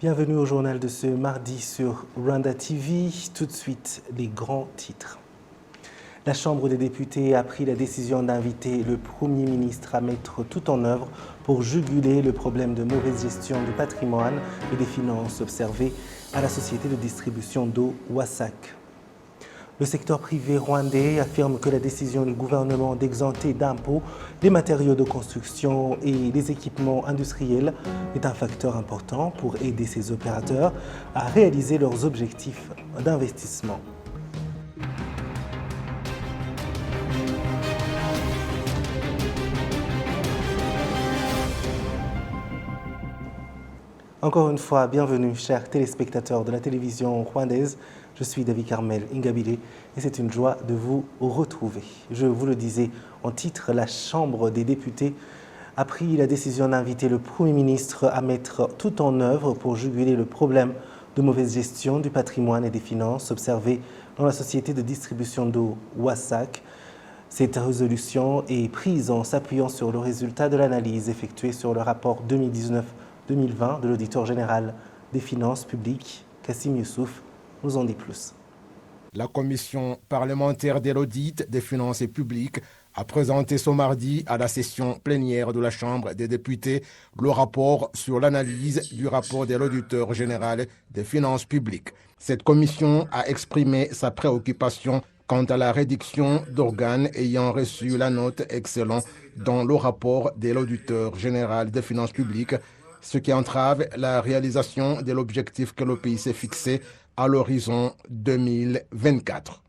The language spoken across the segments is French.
Bienvenue au journal de ce mardi sur Rwanda TV. Tout de suite, les grands titres. La Chambre des députés a pris la décision d'inviter le Premier ministre à mettre tout en œuvre pour juguler le problème de mauvaise gestion du patrimoine et des finances observées à la société de distribution d'eau WASAC. Le secteur privé rwandais affirme que la décision du gouvernement d'exempter d'impôts les matériaux de construction et les équipements industriels est un facteur important pour aider ces opérateurs à réaliser leurs objectifs d'investissement. Encore une fois, bienvenue chers téléspectateurs de la télévision rwandaise. Je suis David Carmel Ingabire et c'est une joie de vous retrouver. Je vous le disais en titre, la Chambre des députés a pris la décision d'inviter le Premier ministre à mettre tout en œuvre pour juguler le problème de mauvaise gestion du patrimoine et des finances observé dans la société de distribution d'eau WASAC. Cette résolution est prise en s'appuyant sur le résultat de l'analyse effectuée sur le rapport 2019-2020 de l'auditeur général des finances publiques, Kassim Youssouf, nous en dit plus. La commission parlementaire de l'audit des finances publiques a présenté ce mardi à la session plénière de la Chambre des députés le rapport sur l'analyse du rapport de l'auditeur général des finances publiques. Cette commission a exprimé sa préoccupation quant à la réduction d'organes ayant reçu la note excellent dans le rapport de l'auditeur général des finances publiques, ce qui entrave la réalisation de l'objectif que le pays s'est fixé à l'horizon 2024.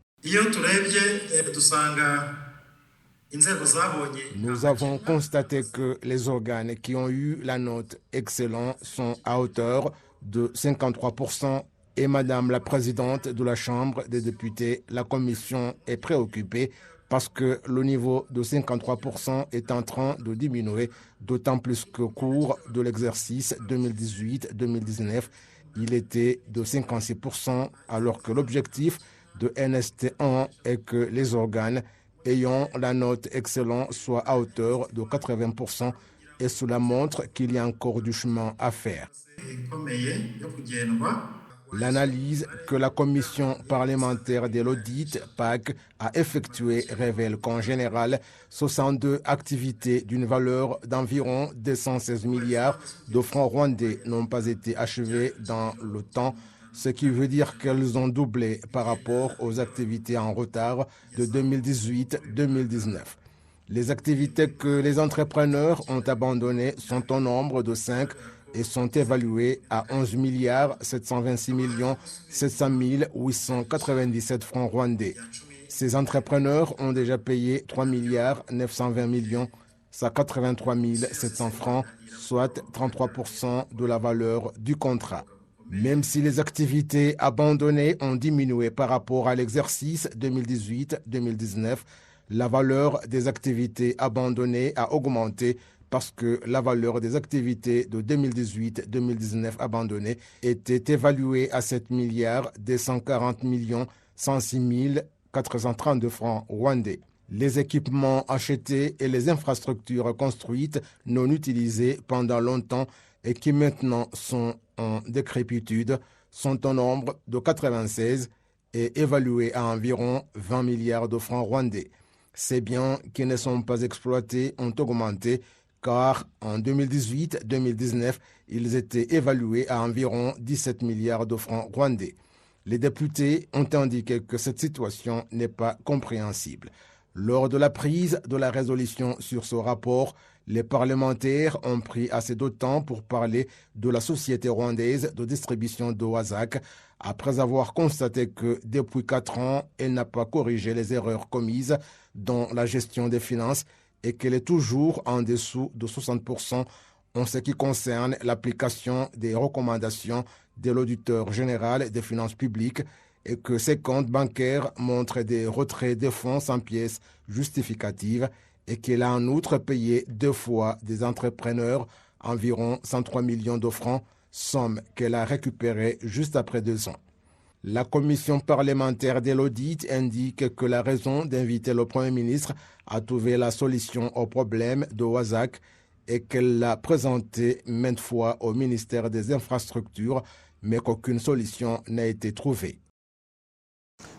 Nous avons constaté que les organes qui ont eu la note excellent sont à hauteur de 53%. Et Madame la Présidente de la Chambre des députés, la Commission est préoccupée parce que le niveau de 53% est en train de diminuer, d'autant plus qu'au cours de l'exercice 2018-2019, il était de 56%, alors que l'objectif de NST1 est que les organes ayant la note excellent soient à hauteur de 80%, et cela montre qu'il y a encore du chemin à faire. L'analyse que la commission parlementaire de l'audit PAC a effectuée révèle qu'en général, 62 activités d'une valeur d'environ 216 milliards de francs rwandais n'ont pas été achevées dans le temps, ce qui veut dire qu'elles ont doublé par rapport aux activités en retard de 2018-2019. Les activités que les entrepreneurs ont abandonnées sont au nombre de 5 et sont évalués à 11 milliards 726 millions 700 897 francs rwandais. Ces entrepreneurs ont déjà payé 3 milliards 920 millions 183 700 francs, soit 33% de la valeur du contrat. Même si les activités abandonnées ont diminué par rapport à l'exercice 2018-2019, la valeur des activités abandonnées a augmenté parce que la valeur des activités de 2018-2019 abandonnées était évaluée à 7 milliards 240 millions 106 432 francs rwandais. Les équipements achetés et les infrastructures construites non utilisées pendant longtemps et qui maintenant sont en décrépitude sont au nombre de 96 et évalués à environ 20 milliards de francs rwandais. Ces biens qui ne sont pas exploités ont augmenté car en 2018-2019, ils étaient évalués à environ 17 milliards de francs rwandais. Les députés ont indiqué que cette situation n'est pas compréhensible. Lors de la prise de la résolution sur ce rapport, les parlementaires ont pris assez de temps pour parler de la société rwandaise de distribution de WASAC, après avoir constaté que depuis 4 ans, elle n'a pas corrigé les erreurs commises dans la gestion des finances et qu'elle est toujours en dessous de 60% en ce qui concerne l'application des recommandations de l'auditeur général des finances publiques et que ses comptes bancaires montrent des retraits de fonds sans pièces justificatives et qu'elle a en outre payé 2 fois des entrepreneurs environ 103 millions de francs, somme qu'elle a récupérée juste après 2 ans. La commission parlementaire de l'audit indique que la raison d'inviter le Premier ministre à trouver la solution au problème de WASAC et qu'elle l'a présenté maintes fois au ministère des Infrastructures, mais qu'aucune solution n'a été trouvée.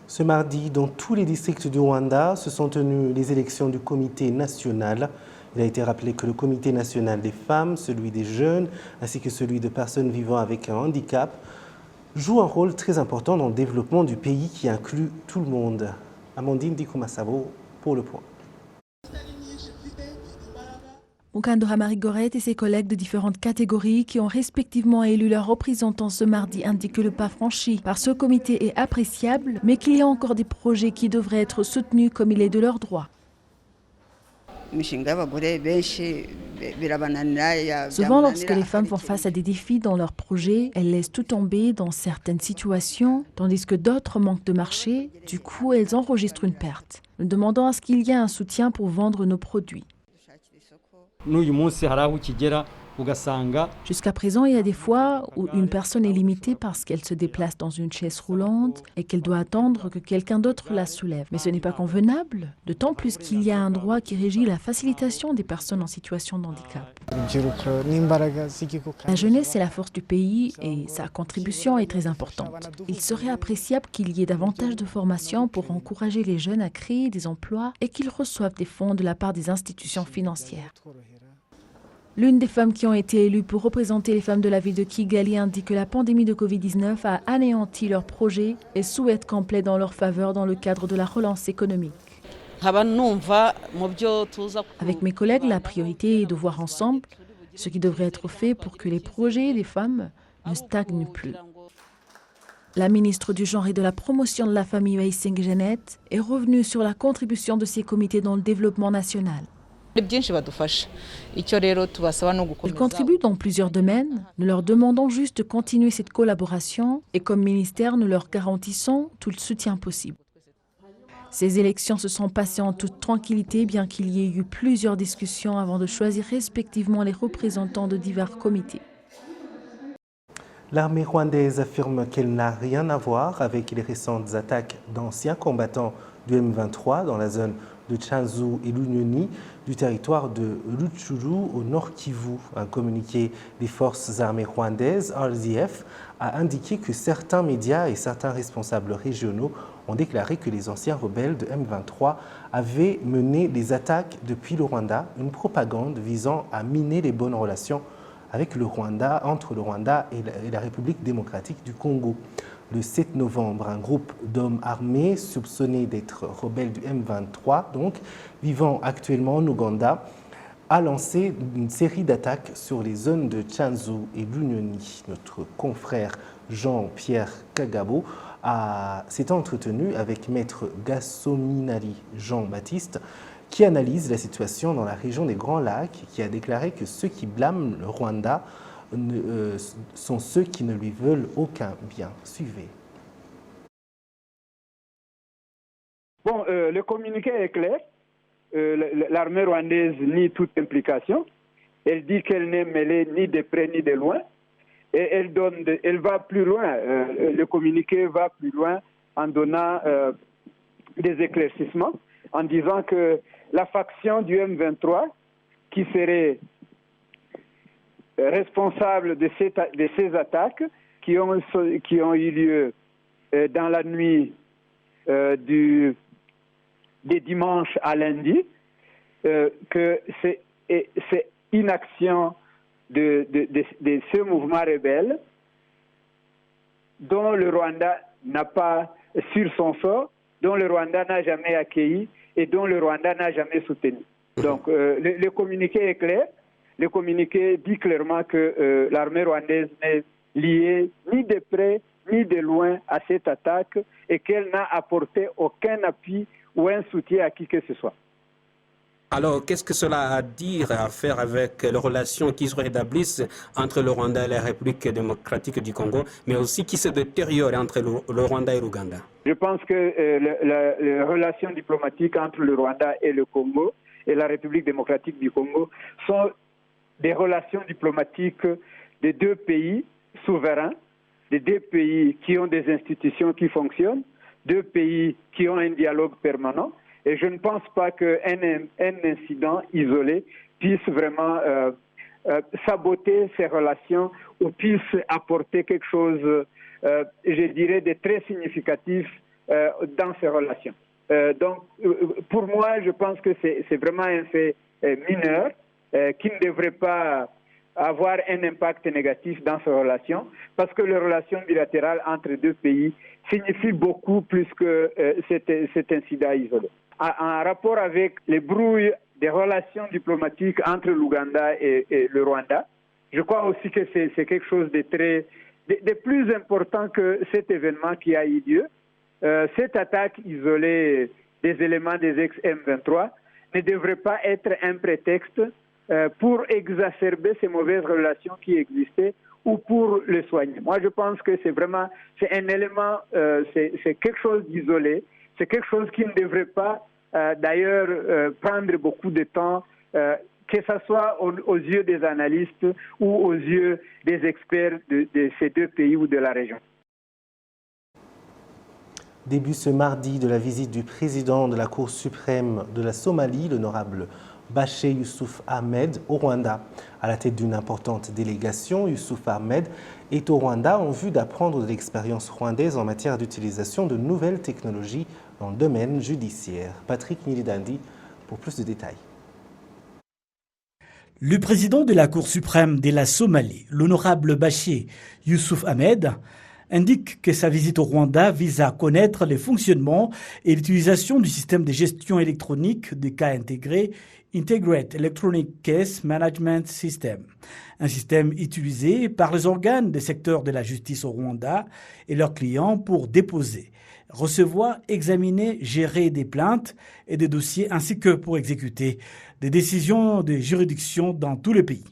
Ce mardi, dans tous les districts du Rwanda, se sont tenues les élections du comité national. Il a été rappelé que le comité national des femmes, celui des jeunes, ainsi que celui de personnes vivant avec un handicap, joue un rôle très important dans le développement du pays qui inclut tout le monde. Amandine Dikoumassabo pour le point. Mukando Hamari-Goret et ses collègues de différentes catégories qui ont respectivement élu leurs représentants ce mardi indiquent que le pas franchi par ce comité est appréciable, mais qu'il y a encore des projets qui devraient être soutenus comme il est de leur droit. Souvent, lorsque les femmes font face à des défis dans leurs projets, elles laissent tout tomber dans certaines situations, tandis que d'autres manquent de marché. Du coup, elles enregistrent une perte. Nous demandons à ce qu'il y ait un soutien pour vendre nos produits. Jusqu'à présent, il y a des fois où une personne est limitée parce qu'elle se déplace dans une chaise roulante et qu'elle doit attendre que quelqu'un d'autre la soulève. Mais ce n'est pas convenable, d'autant plus qu'il y a un droit qui régit la facilitation des personnes en situation de handicap. La jeunesse est la force du pays et sa contribution est très importante. Il serait appréciable qu'il y ait davantage de formations pour encourager les jeunes à créer des emplois et qu'ils reçoivent des fonds de la part des institutions financières. L'une des femmes qui ont été élues pour représenter les femmes de la ville de Kigali indique que la pandémie de Covid-19 a anéanti leurs projets et souhaite qu'on plaide dans leur faveur dans le cadre de la relance économique. Avec mes collègues, la priorité est de voir ensemble ce qui devrait être fait pour que les projets des femmes ne stagnent plus. La ministre du Genre et de la Promotion de la Famille, Bayisenge Jeannette, est revenue sur la contribution de ces comités dans le développement national. Ils contribuent dans plusieurs domaines. Nous leur demandons juste de continuer cette collaboration et comme ministère, nous leur garantissons tout le soutien possible. Ces élections se sont passées en toute tranquillité, bien qu'il y ait eu plusieurs discussions avant de choisir respectivement les représentants de divers comités. L'armée rwandaise affirme qu'elle n'a rien à voir avec les récentes attaques d'anciens combattants du M23 dans la zone de Tchanzu et Lunyoni du territoire de Rutshuru au nord Kivu. Un communiqué des forces armées rwandaises, RDF, a indiqué que certains médias et certains responsables régionaux ont déclaré que les anciens rebelles de M23 avaient mené des attaques depuis le Rwanda, une propagande visant à miner les bonnes relations avec le Rwanda, entre le Rwanda et la République démocratique du Congo. Le 7 novembre, un groupe d'hommes armés soupçonnés d'être rebelles du M23, donc vivant actuellement en Ouganda, a lancé une série d'attaques sur les zones de Tchanzu et Lunyoni. Notre confrère Jean-Pierre Kagabo s'est entretenu avec maître Gassominari Jean-Baptiste, qui analyse la situation dans la région des Grands Lacs, qui a déclaré que ceux qui blâment le Rwanda sont ceux qui ne lui veulent aucun bien. Suivez. Bon, le communiqué est clair. L'armée rwandaise nie toute implication. Elle dit qu'elle n'est mêlée ni de près ni de loin. Et elle va plus loin. Le communiqué va plus loin en donnant des éclaircissements, en disant que la faction du M23, qui serait responsable de ces attaques qui ont eu lieu dans la nuit des dimanche à lundi, que c'est une action de ce mouvement rebelle dont le Rwanda n'a pas sur son sort, dont le Rwanda n'a jamais accueilli et dont le Rwanda n'a jamais soutenu. Donc le communiqué est clair. Le communiqué dit clairement que l'armée rwandaise n'est liée ni de près ni de loin à cette attaque et qu'elle n'a apporté aucun appui ou un soutien à qui que ce soit. Alors, qu'est-ce que cela a à dire, à faire avec les relations qui se rétablissent entre le Rwanda et la République démocratique du Congo, mais aussi qui se détériorent entre le Rwanda et l'Ouganda? Je pense que les relations diplomatiques entre le Rwanda et le Congo et la République démocratique du Congo sont des relations diplomatiques de deux pays souverains, de deux pays qui ont des institutions qui fonctionnent, deux pays qui ont un dialogue permanent Et je ne pense pas qu'un incident isolé puisse vraiment saboter ces relations ou puisse apporter quelque chose, je dirais, de très significatif dans ces relations. Donc, pour moi, je pense que c'est vraiment un fait mineur qui ne devrait pas avoir un impact négatif dans ces relations, parce que les relations bilatérales entre deux pays signifient beaucoup plus que cet incident isolé. En rapport avec les brouilles des relations diplomatiques entre l'Ouganda et le Rwanda, je crois aussi que c'est quelque chose de plus important que cet événement qui a eu lieu. Cette attaque isolée des éléments des ex-M23 ne devrait pas être un prétexte pour exacerber ces mauvaises relations qui existaient ou pour le soigner. Moi, je pense que c'est un élément, c'est quelque chose d'isolé, c'est quelque chose qui ne devrait pas d'ailleurs prendre beaucoup de temps, que ce soit aux yeux des analystes ou aux yeux des experts de ces deux pays ou de la région. Début ce mardi de la visite du président de la Cour suprême de la Somalie, l'honorable Bachir Youssouf Ahmed, au Rwanda. À la tête d'une importante délégation, Youssouf Ahmed est au Rwanda en vue d'apprendre de l'expérience rwandaise en matière d'utilisation de nouvelles technologies dans le domaine judiciaire. Patrick Nilidandi pour plus de détails. Le président de la Cour suprême de la Somalie, l'honorable Bachir Youssouf Ahmed, indique que sa visite au Rwanda vise à connaître le fonctionnement et l'utilisation du système de gestion électronique des cas intégrés Integrated Electronic Case Management System, un système utilisé par les organes des secteurs de la justice au Rwanda et leurs clients pour déposer, recevoir, examiner, gérer des plaintes et des dossiers ainsi que pour exécuter des décisions de juridiction dans tout le pays.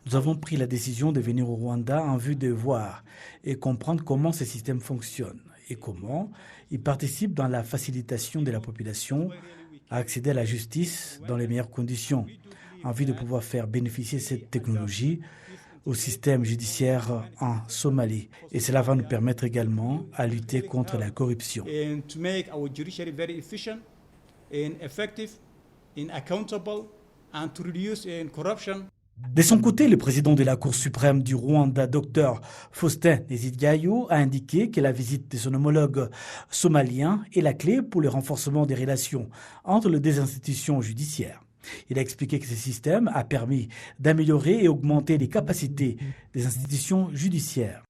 Nous avons pris la décision de venir au Rwanda en vue de voir et comprendre comment ce système fonctionne et comment il participe dans la facilitation de la population à accéder à la justice dans les meilleures conditions, en vue de pouvoir faire bénéficier cette technologie au système judiciaire en Somalie. Et cela va nous permettre également à lutter contre la corruption. De son côté, le président de la Cour suprême du Rwanda, Dr Faustin Nteziryayo, a indiqué que la visite de son homologue somalien est la clé pour le renforcement des relations entre les deux institutions judiciaires. Il a expliqué que ce système a permis d'améliorer et augmenter les capacités des institutions judiciaires.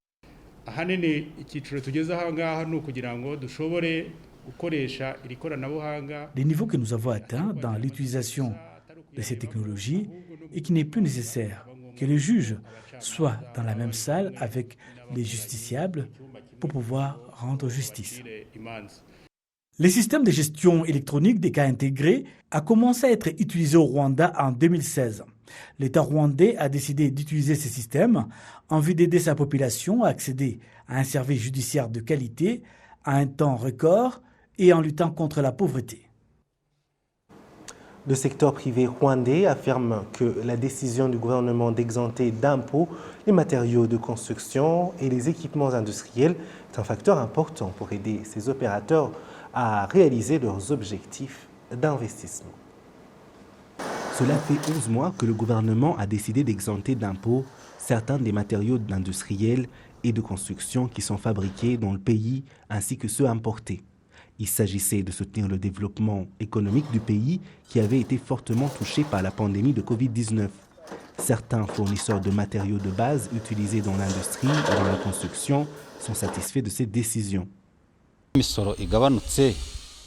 Les niveaux que nous avons atteints dans l'utilisation de ces technologies et qu'il n'est plus nécessaire que le juge soit dans la même salle avec les justiciables pour pouvoir rendre justice. Le système de gestion électronique des cas intégrés a commencé à être utilisé au Rwanda en 2016. L'État rwandais a décidé d'utiliser ce système en vue d'aider sa population à accéder à un service judiciaire de qualité à un temps record et en luttant contre la pauvreté. Le secteur privé rwandais affirme que la décision du gouvernement d'exenter d'impôts les matériaux de construction et les équipements industriels est un facteur important pour aider ces opérateurs à réaliser leurs objectifs d'investissement. Cela fait 11 mois que le gouvernement a décidé d'exenter d'impôts certains des matériaux industriels et de construction qui sont fabriqués dans le pays ainsi que ceux importés. Il s'agissait de soutenir le développement économique du pays qui avait été fortement touché par la pandémie de Covid-19. Certains fournisseurs de matériaux de base utilisés dans l'industrie et dans la construction sont satisfaits de cette décision.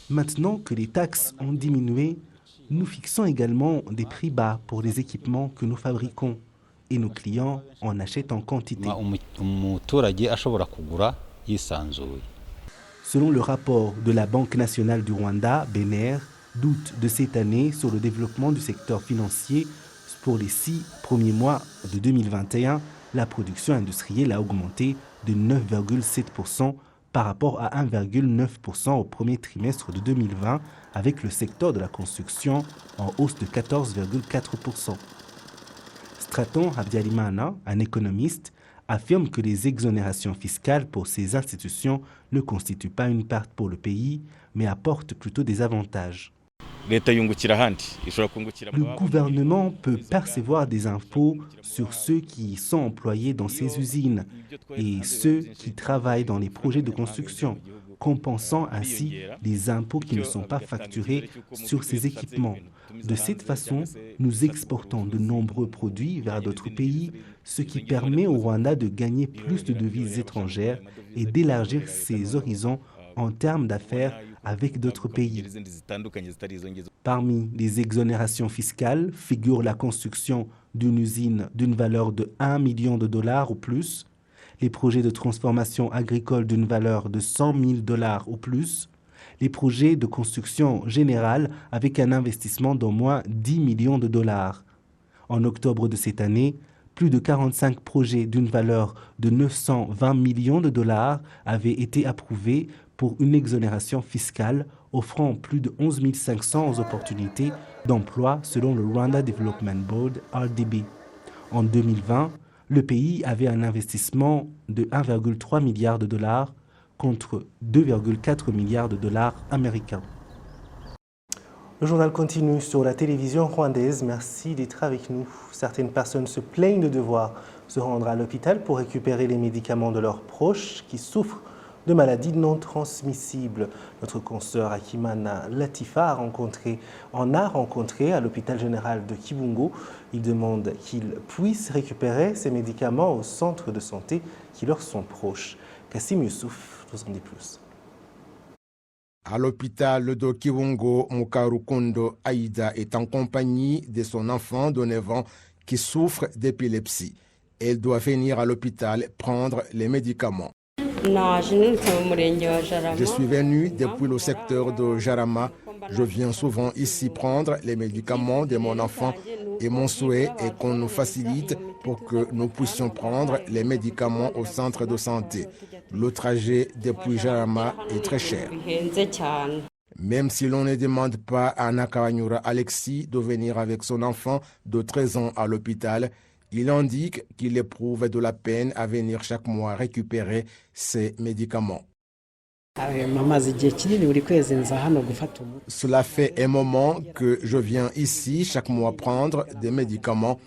Maintenant que les taxes ont diminué, nous fixons également des prix bas pour les équipements que nous fabriquons et nos clients en achètent en quantité. Selon le rapport de la Banque nationale du Rwanda, BNR, d'août de cette année sur le développement du secteur financier, pour les 6 premiers mois de 2021, la production industrielle a augmenté de 9,7% par rapport à 1,9% au premier trimestre de 2020, avec le secteur de la construction en hausse de 14,4%. Straton Habyarimana, un économiste, affirme que les exonérations fiscales pour ces institutions ne constituent pas une perte pour le pays, mais apportent plutôt des avantages. Le gouvernement peut percevoir des impôts sur ceux qui sont employés dans ces usines et ceux qui travaillent dans les projets de construction, compensant ainsi les impôts qui ne sont pas facturés sur ces équipements. De cette façon, nous exportons de nombreux produits vers d'autres pays, ce qui permet au Rwanda de gagner plus de devises étrangères et d'élargir ses horizons en termes d'affaires avec d'autres pays. Parmi les exonérations fiscales figure la construction d'une usine d'une valeur de 1 million de dollars ou plus, les projets de transformation agricole d'une valeur de 100 000 dollars ou plus, les projets de construction générale avec un investissement d'au moins 10 millions de dollars. En octobre de cette année, plus de 45 projets d'une valeur de 920 millions de dollars avaient été approuvés pour une exonération fiscale offrant plus de 11 500 opportunités d'emploi selon le Rwanda Development Board, RDB. En 2020, le pays avait un investissement de 1,3 milliard de dollars contre 2,4 milliards de dollars américains. Le journal continue sur la télévision rwandaise. Merci d'être avec nous. Certaines personnes se plaignent de devoir se rendre à l'hôpital pour récupérer les médicaments de leurs proches qui souffrent de maladies non transmissibles. Notre consoeur Akimana Latifa en a rencontré à l'hôpital général de Kibungo. Il demande qu'ils puissent récupérer ces médicaments au centre de santé qui leur sont proches. Kassim Youssouf nous en dit plus. À l'hôpital de Kibungo, Mukarukundo Aïda est en compagnie de son enfant de 9 ans qui souffre d'épilepsie. Elle doit venir à l'hôpital prendre les médicaments. Je suis venu depuis le secteur de Jarama. Je viens souvent ici prendre les médicaments de mon enfant et mon souhait est qu'on nous facilite pour que nous puissions prendre les médicaments au centre de santé. Le trajet depuis Jarama est très cher. Même si l'on ne demande pas à Nakawanyura Alexis de venir avec son enfant de 13 ans à l'hôpital, il indique qu'il éprouve de la peine à venir chaque mois récupérer ses médicaments. Cela fait un moment que je viens ici chaque mois prendre des médicaments,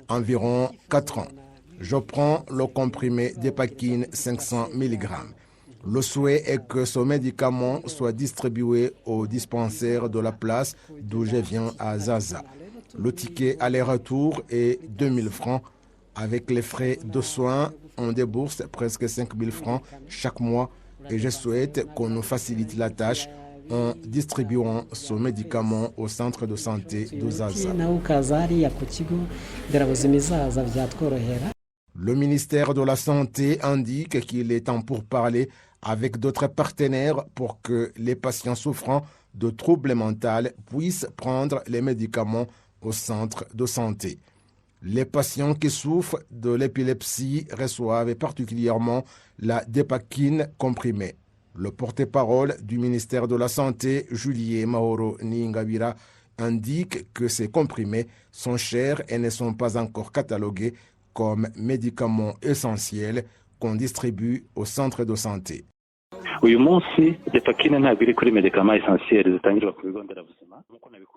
environ 4 ans. Je prends le comprimé d'Epakine 500 mg. Le souhait est que ce médicament soit distribué au dispensaire de la place d'où je viens à Zaza. Le ticket aller-retour est 2000 francs. Avec les frais de soins, on débourse presque 5000 francs chaque mois et je souhaite qu'on nous facilite la tâche en distribuant ce médicament au centre de santé de Zaza. Le ministère de la Santé indique qu'il est temps pour parler avec d'autres partenaires pour que les patients souffrant de troubles mentaux puissent prendre les médicaments au centre de santé. Les patients qui souffrent de l'épilepsie reçoivent particulièrement la Dépakine comprimée. Le porte-parole du ministère de la Santé, Julie Mahoro Ningabira, indique que ces comprimés sont chers et ne sont pas encore catalogués comme médicaments essentiels qu'on distribue au centre de santé.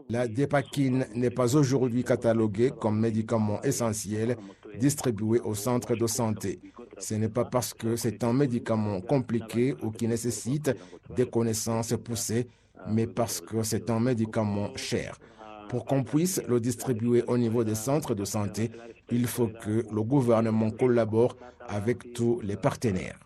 La Dépakine n'est pas aujourd'hui cataloguée comme médicament essentiel distribué au centre de santé. Ce n'est pas parce que c'est un médicament compliqué ou qui nécessite des connaissances poussées, mais parce que c'est un médicament cher. Pour qu'on puisse le distribuer au niveau des centres de santé, il faut que le gouvernement collabore avec tous les partenaires.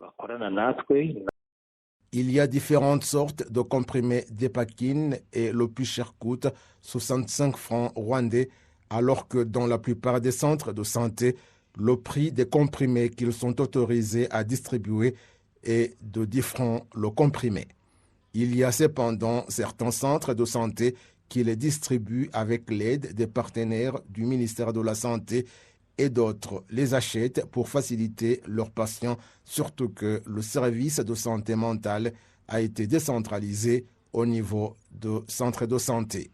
Il y a différentes sortes de comprimés d'Epakine et le plus cher coûte 65 francs rwandais, alors que dans la plupart des centres de santé, le prix des comprimés qu'ils sont autorisés à distribuer est de 10 francs le comprimé. Il y a cependant certains centres de santé qui les distribuent avec l'aide des partenaires du ministère de la Santé et d'autres les achètent pour faciliter leurs patients, surtout que le service de santé mentale a été décentralisé au niveau de centres de santé.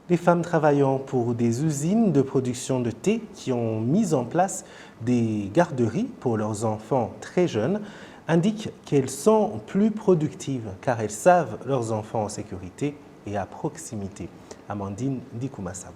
Les femmes travaillant pour des usines de production de thé qui ont mis en place des garderies pour leurs enfants très jeunes indiquent qu'elles sont plus productives car elles savent leurs enfants en sécurité et à proximité. Amandine Dikoumassab.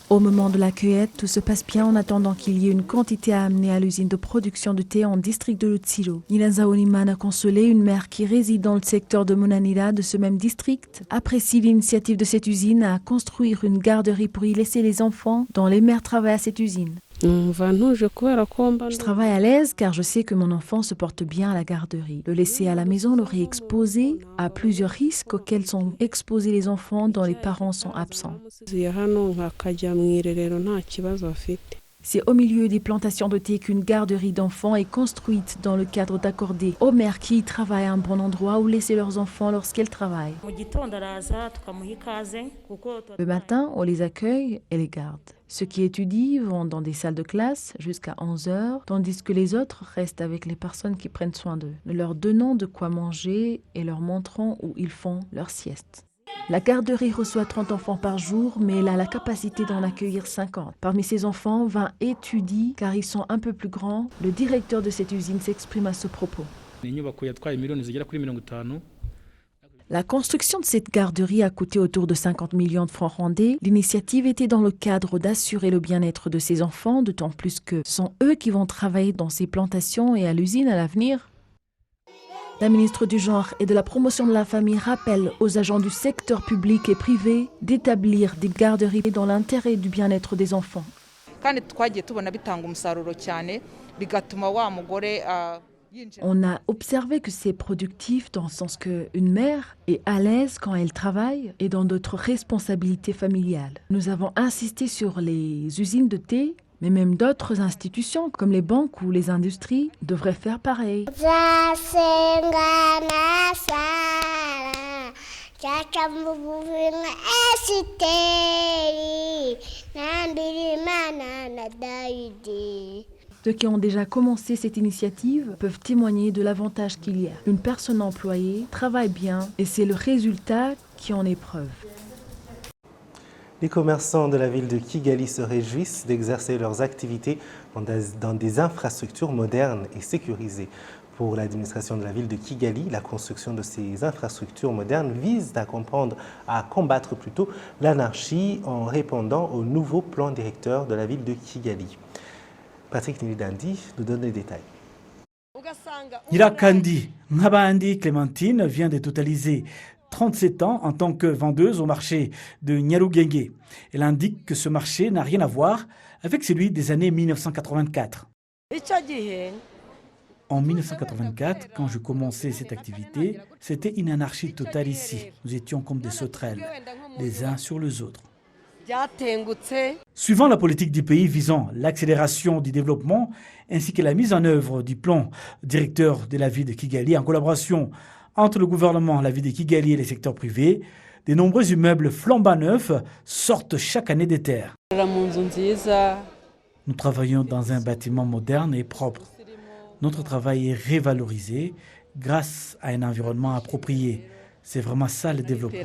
Au moment de la cueillette, tout se passe bien en attendant qu'il y ait une quantité à amener à l'usine de production de thé en district de Lutsiro. Nilanza Onimana Consolé, une mère qui réside dans le secteur de Monanira de ce même district, apprécie l'initiative de cette usine à construire une garderie pour y laisser les enfants dont les mères travaillent à cette usine. Je travaille à l'aise car je sais que mon enfant se porte bien à la garderie. Le laisser à la maison l'aurait exposé à plusieurs risques auxquels sont exposés les enfants dont les parents sont absents. C'est au milieu des plantations de thé qu'une garderie d'enfants est construite dans le cadre d'accorder aux mères qui y travaillent un bon endroit où laisser leurs enfants lorsqu'elles travaillent. Le matin, on les accueille et les garde. Ceux qui étudient vont dans des salles de classe jusqu'à 11 heures, tandis que les autres restent avec les personnes qui prennent soin d'eux, leur donnant de quoi manger et leur montrant où ils font leur sieste. La garderie reçoit 30 enfants par jour, mais elle a la capacité d'en accueillir 50. Parmi ces enfants, 20 étudient car ils sont un peu plus grands. Le directeur de cette usine s'exprime à ce propos. La construction de cette garderie a coûté autour de 50 millions de francs rwandais. L'initiative était dans le cadre d'assurer le bien-être de ces enfants, d'autant plus que ce sont eux qui vont travailler dans ces plantations et à l'usine à l'avenir. La ministre du Genre et de la Promotion de la Famille rappelle aux agents du secteur public et privé d'établir des garderies dans l'intérêt du bien-être des enfants. On a observé que c'est productif dans le sens qu'une mère est à l'aise quand elle travaille et dans d'autres responsabilités familiales. Nous avons insisté sur les usines de thé, mais même d'autres institutions comme les banques ou les industries devraient faire pareil. Ceux qui ont déjà commencé cette initiative peuvent témoigner de l'avantage qu'il y a. Une personne employée travaille bien et c'est le résultat qui en est preuve. Les commerçants de la ville de Kigali se réjouissent d'exercer leurs activités dans des infrastructures modernes et sécurisées. Pour l'administration de la ville de Kigali, la construction de ces infrastructures modernes vise à combattre plutôt l'anarchie en répondant au nouveau plan directeur de la ville de Kigali. Patrick Nilidandi nous donne les détails. Irakandi Nkabandi Clémentine vient de totaliser 37 ans en tant que vendeuse au marché de Nyarugenge. Elle indique que ce marché n'a rien à voir avec celui des années 1984. En 1984, quand je commençais cette activité, c'était une anarchie totale ici. Nous étions comme des sauterelles, les uns sur les autres. Suivant la politique du pays visant l'accélération du développement ainsi que la mise en œuvre du plan directeur de la ville de Kigali en collaboration entre le gouvernement, la ville de Kigali et les secteurs privés, de nombreux immeubles flambant neufs sortent chaque année des terres. Nous travaillons dans un bâtiment moderne et propre. Notre travail est révalorisé grâce à un environnement approprié. C'est vraiment ça le développement.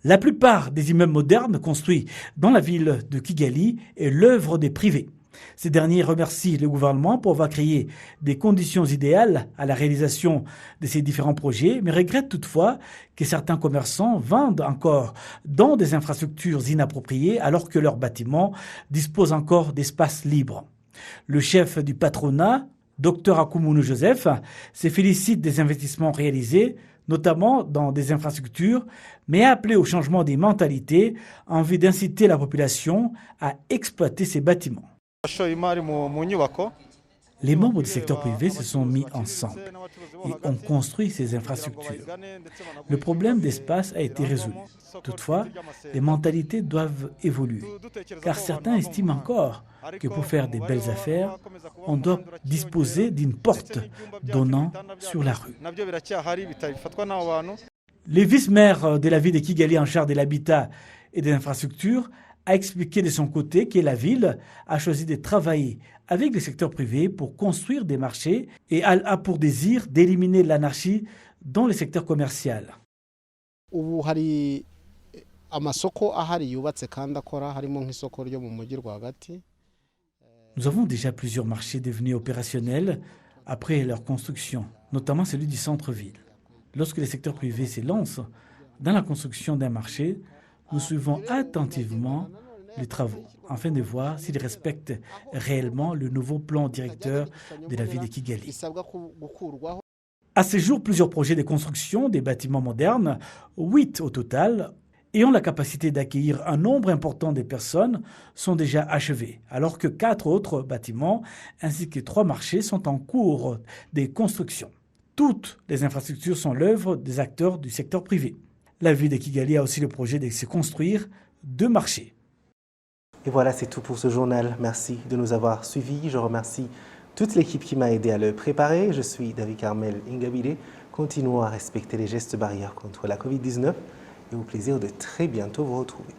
La plupart des immeubles modernes construits dans la ville de Kigali est l'œuvre des privés. Ces derniers remercient le gouvernement pour avoir créé des conditions idéales à la réalisation de ces différents projets, mais regrettent toutefois que certains commerçants vendent encore dans des infrastructures inappropriées alors que leurs bâtiments disposent encore d'espaces libres. Le chef du patronat, Dr Akumunu Joseph, se félicite des investissements réalisés, notamment dans des infrastructures, mais a appelé au changement des mentalités en vue d'inciter la population à exploiter ces bâtiments. Les membres du secteur privé se sont mis ensemble et ont construit ces infrastructures. Le problème d'espace a été résolu. Toutefois, les mentalités doivent évoluer, car certains estiment encore que pour faire des belles affaires, on doit disposer d'une porte donnant sur la rue. Le vice-maire de la ville de Kigali en charge de l'habitat et des infrastructures a expliqué de son côté que la ville a choisi de travailler avec le secteur privé pour construire des marchés et a pour désir d'éliminer l'anarchie dans le secteur commercial. Ubu hari amasoko ahari yubatse kandi akora harimo nk'isoko ryo mu mujyi rwagati. Nous avons déjà plusieurs marchés devenus opérationnels après leur construction, notamment celui du centre-ville. Lorsque le secteur privé s'élance dans la construction d'un marché, nous suivons attentivement les travaux afin de voir s'ils respectent réellement le nouveau plan directeur de la ville de Kigali. À ce jour, plusieurs projets de construction des bâtiments modernes, 8 au total, ayant la capacité d'accueillir un nombre important de personnes, sont déjà achevés, alors que 4 autres bâtiments ainsi que 3 marchés sont en cours de construction. Toutes les infrastructures sont l'œuvre des acteurs du secteur privé. La ville de Kigali a aussi le projet de se construire 2 marchés. Et voilà, c'est tout pour ce journal. Merci de nous avoir suivis. Je remercie toute l'équipe qui m'a aidé à le préparer. Je suis David Carmel Ingabire. Continuons à respecter les gestes barrières contre la Covid-19 et au plaisir de très bientôt vous retrouver.